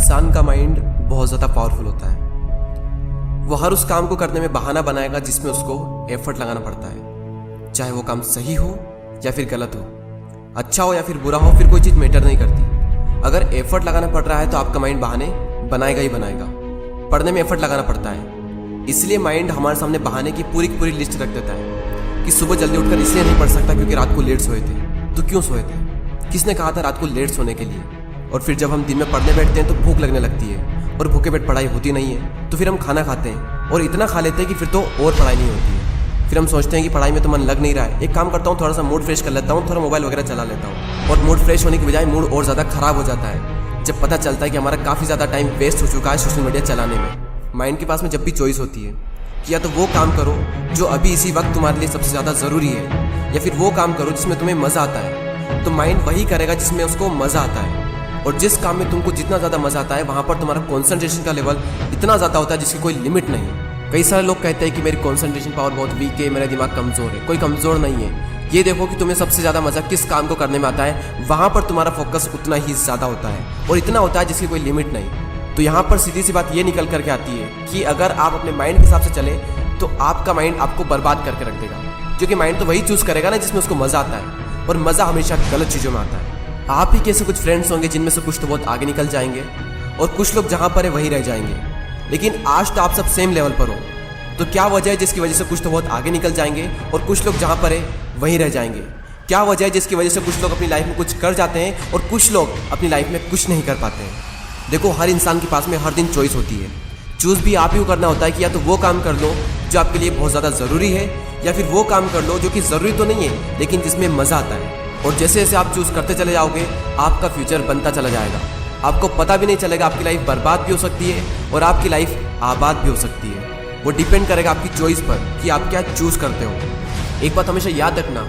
इंसान का माइंड बहुत ज़्यादा पावरफुल होता है। वो हर उस काम को करने में बहाना बनाएगा जिसमें उसको एफर्ट लगाना पड़ता है, चाहे वो काम सही हो या फिर गलत हो, अच्छा हो या फिर बुरा हो, फिर कोई चीज़ मैटर नहीं करती। अगर एफर्ट लगाना पड़ रहा है तो आपका माइंड बहाने बनाएगा ही बनाएगा। पढ़ने में एफर्ट लगाना पड़ता है, इसलिए माइंड हमारे सामने बहाने की पूरी लिस्ट रख देता है कि सुबह जल्दी उठकर इसलिए नहीं पढ़ सकता क्योंकि रात को लेट सोए थे। तो क्यों सोए थे? किसने कहा था रात को लेट सोने के लिए? और फिर जब हम दिन में पढ़ने बैठते हैं तो भूख लगने लगती है और भूखे पेट पढ़ाई होती नहीं है, तो फिर हम खाना खाते हैं और इतना खा लेते हैं कि फिर तो और पढ़ाई नहीं होती है। फिर हम सोचते हैं कि पढ़ाई में तो मन लग नहीं रहा है, एक काम करता हूँ, थोड़ा सा मूड फ्रेश कर लेता हूँ, थोड़ा मोबाइल वगैरह चला लेता हूँ। और मूड फ्रेश होने की बजाय मूड और ज़्यादा खराब हो जाता है जब पता चलता है कि हमारा काफ़ी ज़्यादा टाइम वेस्ट हो चुका है सोशल मीडिया चलाने में। माइंड के पास में जब भी चॉइस होती है कि या तो वो काम करो जो अभी इसी वक्त तुम्हारे लिए सबसे ज़्यादा ज़रूरी है, या फिर वो काम करो जिसमें तुम्हें मज़ा आता है, तो माइंड वही करेगा जिसमें उसको मज़ा आता है। और जिस काम में तुमको जितना ज़्यादा मज़ा आता है वहाँ पर तुम्हारा कॉन्सेंट्रेशन का लेवल इतना ज़्यादा होता है जिसकी कोई लिमिट नहीं। कई सारे लोग कहते हैं कि मेरी कॉन्सेंट्रेशन पावर बहुत वीक है, मेरा दिमाग कमज़ोर है। कोई कमज़ोर नहीं है। ये देखो कि तुम्हें सबसे ज़्यादा मज़ा किस काम को करने में आता है, वहाँ पर तुम्हारा फोकस उतना ही ज़्यादा होता है और इतना होता है जिसकी कोई लिमिट नहीं। तो यहाँ पर सीधी सी बात ये निकल करके आती है कि अगर आप अपने माइंड के हिसाब से चले तो आपका माइंड आपको बर्बाद करके रख देगा, क्योंकि माइंड तो वही चूज़ करेगा ना जिसमें उसको मज़ा आता है, और मज़ा हमेशा गलत चीज़ों में आता है। आप ही कैसे कुछ फ्रेंड्स होंगे जिनमें से कुछ तो बहुत आगे निकल जाएंगे और कुछ लोग जहाँ पर है वहीं रह जाएंगे। लेकिन आज तो आप सब सेम लेवल पर हो, तो क्या वजह है जिसकी वजह से कुछ तो बहुत आगे निकल जाएंगे और कुछ लोग जहाँ पर है वहीं रह जाएंगे? क्या वजह है जिसकी वजह से कुछ लोग अपनी लाइफ में कुछ कर जाते हैं और कुछ लोग अपनी लाइफ में कुछ नहीं कर पाते हैं? देखो, हर इंसान के पास में हर दिन चॉइस होती है। चूज़ भी आप ही को करना होता है कि या तो वो काम कर लो जो आपके लिए बहुत ज़्यादा ज़रूरी है, या फिर वो काम कर लो जो कि ज़रूरी तो नहीं है लेकिन जिसमें मज़ा आता है। और जैसे जैसे आप चूज़ करते चले जाओगे आपका फ्यूचर बनता चला जाएगा। आपको पता भी नहीं चलेगा, आपकी लाइफ बर्बाद भी हो सकती है और आपकी लाइफ आबाद भी हो सकती है। वो डिपेंड करेगा आपकी चॉइस पर कि आप क्या चूज़ करते हो। एक बात हमेशा याद रखना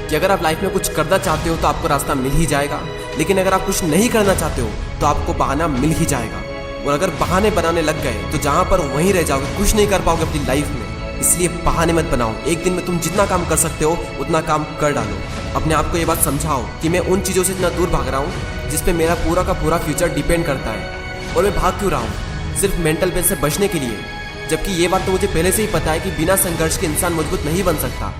कि अगर आप लाइफ में कुछ करना चाहते हो तो आपको रास्ता मिल ही जाएगा, लेकिन अगर आप कुछ नहीं करना चाहते हो तो आपको बहाना मिल ही जाएगा। और अगर बहाने बनाने लग गए तो जहाँ पर वहीं रह जाओगे, कुछ नहीं कर पाओगे अपनी लाइफ में। इसलिए बहाने मत बनाओ। एक दिन में तुम जितना काम कर सकते हो उतना काम कर डालो। अपने आप को ये बात समझाओ कि मैं उन चीज़ों से इतना दूर भाग रहा हूँ जिस पे मेरा पूरा का पूरा फ्यूचर डिपेंड करता है, और मैं भाग क्यों रहा हूँ? सिर्फ मेंटल पेन से बचने के लिए। जबकि ये बात तो मुझे पहले से ही पता है कि बिना संघर्ष के इंसान मजबूत नहीं बन सकता।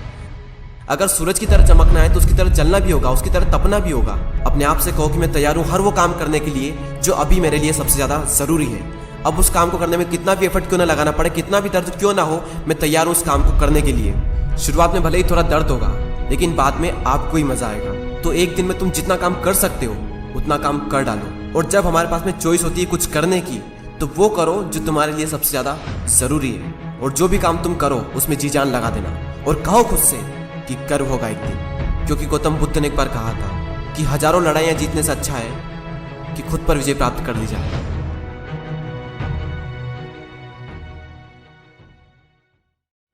अगर सूरज की तरह चमकना है तो उसकी तरह जलना भी होगा, उसकी तरह तपना भी होगा। अपने आप से कहो कि मैं तैयार हूँ हर वो काम करने के लिए जो अभी मेरे लिए सबसे ज़्यादा ज़रूरी है। अब उस काम को करने में कितना भी एफर्ट क्यों ना लगाना पड़े, कितना भी दर्द क्यों ना हो, मैं तैयार हूँ उस काम को करने के लिए। शुरुआत में भले ही थोड़ा दर्द होगा लेकिन बाद में आपको ही मज़ा आएगा। तो एक दिन में तुम जितना काम कर सकते हो उतना काम कर डालो। और जब हमारे पास में चॉइस होती है कुछ करने की, तो वो करो जो तुम्हारे लिए सबसे ज़्यादा ज़रूरी है। और जो भी काम तुम करो उसमें जी जान लगा देना और कहो खुद से कि कर्व होगा एक दिन। क्योंकि गौतम बुद्ध ने एक बार कहा था कि हजारों लड़ाइयाँ जीतने से अच्छा है कि खुद पर विजय प्राप्त कर ली जाए।